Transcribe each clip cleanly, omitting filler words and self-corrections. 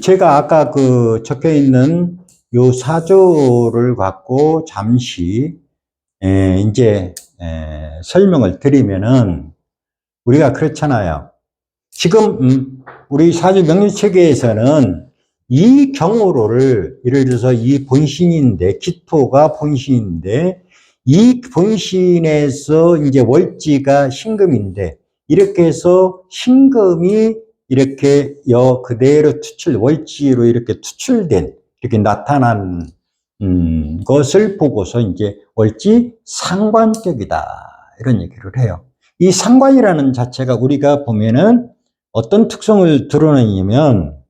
제가 아까 그 적혀 있는 요 사조를 갖고 잠시, 설명을 드리면은, 우리가 그렇잖아요. 지금, 우리 사주 명리 체계에서는 이 경우를, 예를 들어서 이 본신인데, 기토가 본신인데, 이 본신에서 이제 월지가 신금인데, 이렇게 해서 신금이 이렇게 그대로 월지로 이렇게 투출된, 이렇게 나타난, 것을 보고서 이제 월지 상관격이다. 이런 얘기를 해요. 이 상관이라는 자체가 우리가 보면은 어떤 특성을 드러내냐면,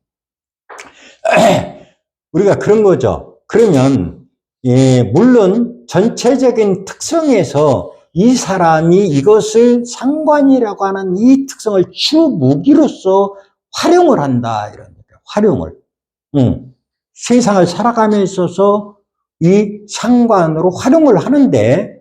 우리가 그런 거죠. 그러면, 물론 전체적인 특성에서 이 사람이 이것을 상관이라고 하는 이 특성을 주 무기로서 활용을 한다. 이런 거죠. 활용을. 세상을 살아감에 있어서 이 상관으로 활용을 하는데,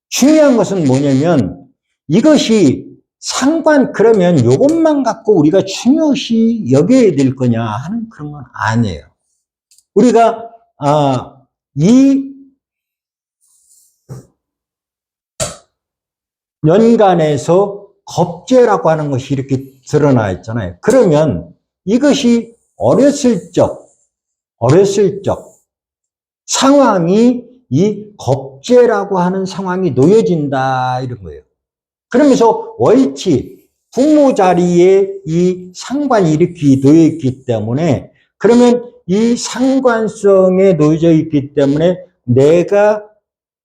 중요한 것은 뭐냐면, 이것이 상관, 그러면 이것만 갖고 우리가 중요시 여겨야 될 거냐 하는 그런 건 아니에요. 우리가, 이 연간에서 겁재라고 하는 것이 이렇게 드러나 있잖아요. 그러면 이것이 어렸을 적 상황이 이 겁재라고 하는 상황이 놓여진다, 이런 거예요. 그러면서 월치, 부모 자리에 이 상관이 이렇게 놓여있기 때문에, 그러면 이 상관성에 놓여져 있기 때문에 내가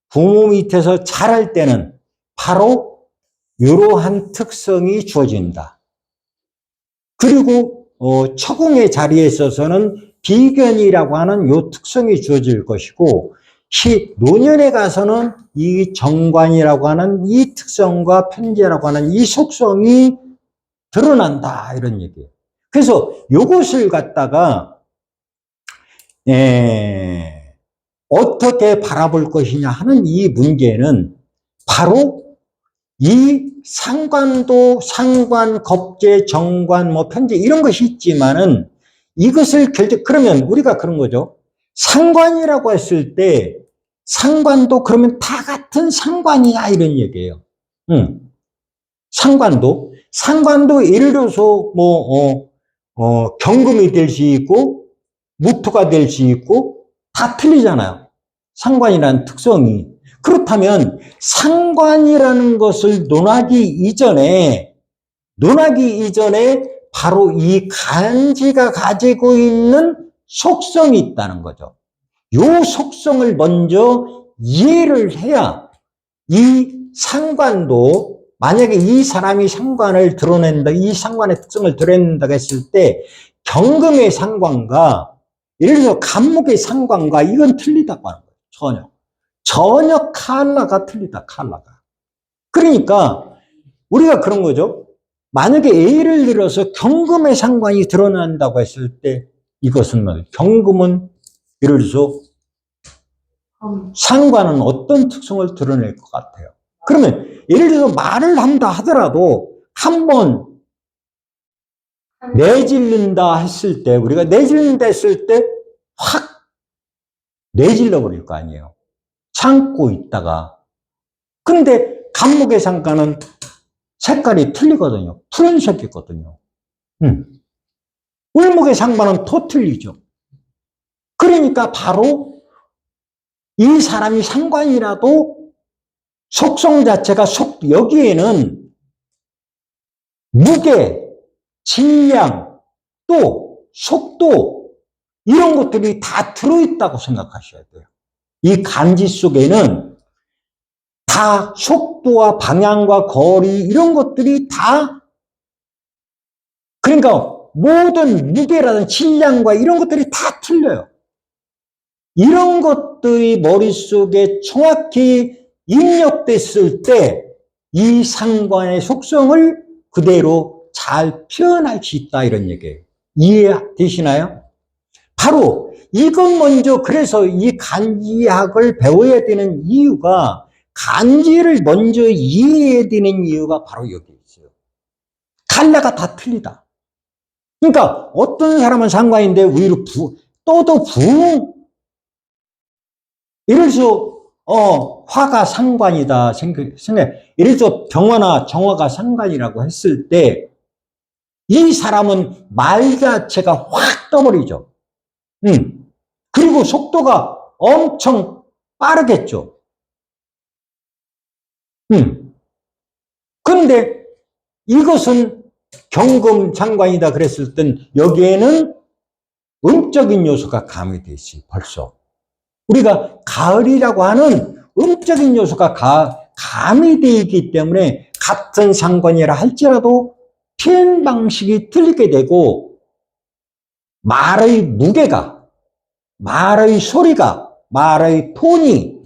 부모 밑에서 자랄 때는 바로 이러한 특성이 주어진다. 그리고 처공의 자리에 있어서는 비견이라고 하는 이 특성이 주어질 것이고, 노년에 가서는 이 정관이라고 하는 이 특성과 편재라고 하는 이 속성이 드러난다, 이런 얘기예요. 그래서 이것을 갖다가 어떻게 바라볼 것이냐 하는 이 문제는 바로 이 상관도 상관, 겁재, 정관, 편재 이런 것이 있지만은 이것을 그러면 우리가 그런 거죠. 상관이라고 했을 때 상관도 그러면 다 같은 상관이야, 이런 얘기예요. 상관도 예를 들어서 경금이 될 수 있고 무토가 될 수 있고 다 틀리잖아요. 상관이라는 특성이. 그렇다면 상관이라는 것을 논하기 이전에 바로 이 간지가 가지고 있는 속성이 있다는 거죠. 이 속성을 먼저 이해를 해야 이 상관도, 만약에 이 사람이 상관을 드러낸다, 이 상관의 특성을 드러낸다고 했을 때 경금의 상관과 예를 들어서 간목의 상관과 이건 틀리다고 하는 거예요. 전혀 컬러가 틀리다, 컬러가. 그러니까 우리가 그런 거죠. 만약에 예를 들어서 경금의 상관이 드러난다고 했을 때 이것은 뭐예요? 경금은 예를 들어서 상관은 어떤 특성을 드러낼 것 같아요? 그러면 예를 들어서 말을 한다 하더라도 한번 내질른다 했을 때, 우리가 내질른다 했을 때 확 내질러 버릴 거 아니에요. 참고 있다가. 근데 간목의 상관은 색깔이 틀리거든요. 푸른색이거든요. 을목의 상관은 더 틀리죠. 그러니까 바로 이 사람이 상관이라도 속성 자체가 여기에는 무게, 질량, 또 속도 이런 것들이 다 들어있다고 생각하셔야 돼요. 이 간지 속에는 다 속도와 방향과 거리 이런 것들이 다, 그러니까 모든 무게라든 질량과 이런 것들이 다 틀려요. 이런 것들이 머릿속에 정확히 입력됐을 때 이 상관의 속성을 그대로 잘 표현할 수 있다, 이런 얘기예요. 이해되시나요? 바로 이것 먼저, 그래서 이 간지학을 배워야 되는 이유가, 간지를 먼저 이해해야 되는 이유가 바로 여기 있어요. 컬러가 다 틀리다. 그러니까 어떤 사람은 상관인데 오히려 또도 예를 들어서 화가 상관이다 생각. 예를 들어서 병화나 정화가 상관이라고 했을 때 이 사람은 말 자체가 확 떠버리죠. 그리고 속도가 엄청 빠르겠죠. 그런데 이것은 경금 상관이다 그랬을 땐 여기에는 음적인 요소가 가미되어 있어요. 벌써 우리가 가을이라고 하는 음적인 요소가 가미되어 있기 때문에 같은 상관이라 할지라도 표현 방식이 틀리게 되고 말의 무게가, 말의 소리가, 말의 톤이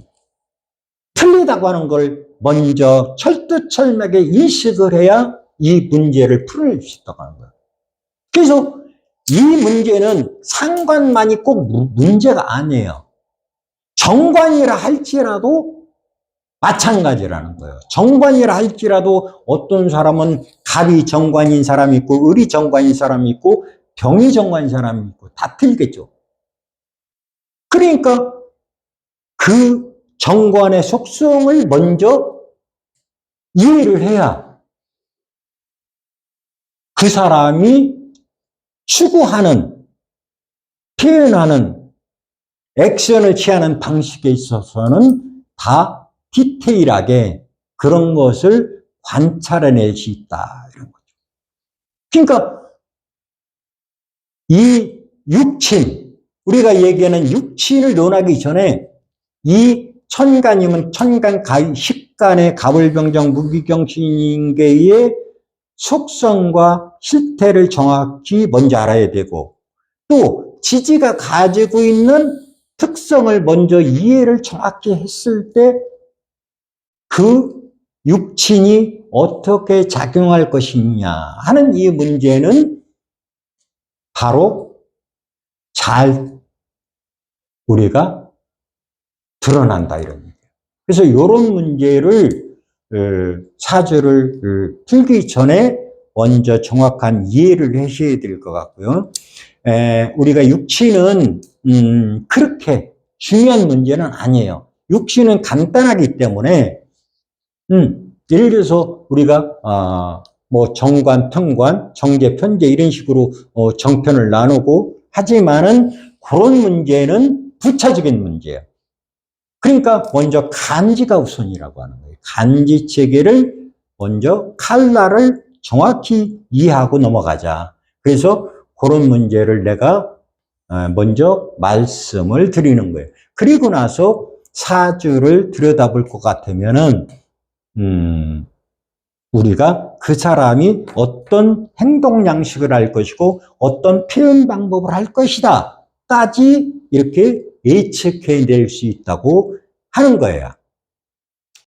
틀리다고 하는 걸 먼저 철두철미하게 인식을 해야 이 문제를 풀어낼 수 있다고 하는 거예요. 그래서 이 문제는 상관만이 꼭 문제가 아니에요. 정관이라 할지라도 마찬가지라는 거예요. 정관이라 할지라도 어떤 사람은 갑이 정관인 사람이 있고 을이 정관인 사람이 있고 병이 정관인 사람이 있고 다 틀리겠죠. 그러니까 그 정관의 속성을 먼저 이해를 해야 그 사람이 추구하는, 표현하는, 액션을 취하는 방식에 있어서는 다 디테일하게 그런 것을 관찰해낼 수 있다. 이런 거죠. 그러니까 이 육친, 우리가 얘기하는 육친을 논하기 전에 이 천간이면 천간, 식간의 가불병정, 무기경신인계의 속성과 실태를 정확히 먼저 알아야 되고 또 지지가 가지고 있는 특성을 먼저 이해를 정확히 했을 때 그 육친이 어떻게 작용할 것이냐 하는 이 문제는 바로 잘 우리가 드러난다 이런 얘기예요. 그래서 이런 문제를 사주를 풀기 전에 먼저 정확한 이해를 하셔야 될 것 같고요. 우리가 육친은 그렇게 중요한 문제는 아니에요. 육친은 간단하기 때문에 예를 들어서 우리가 뭐 정관, 통관, 정제, 편제 이런 식으로 정편을 나누고 하지만은 그런 문제는 부차적인 문제예요. 그러니까 먼저 간지가 우선이라고 하는 거예요. 간지 체계를 먼저 칼라를 정확히 이해하고 넘어가자. 그래서 그런 문제를 내가 먼저 말씀을 드리는 거예요. 그리고 나서 사주를 들여다볼 것 같으면은 우리가 그 사람이 어떤 행동 양식을 할 것이고 어떤 표현 방법을 할 것이다 까지 이렇게 예측해낼 수 있다고 하는 거예요.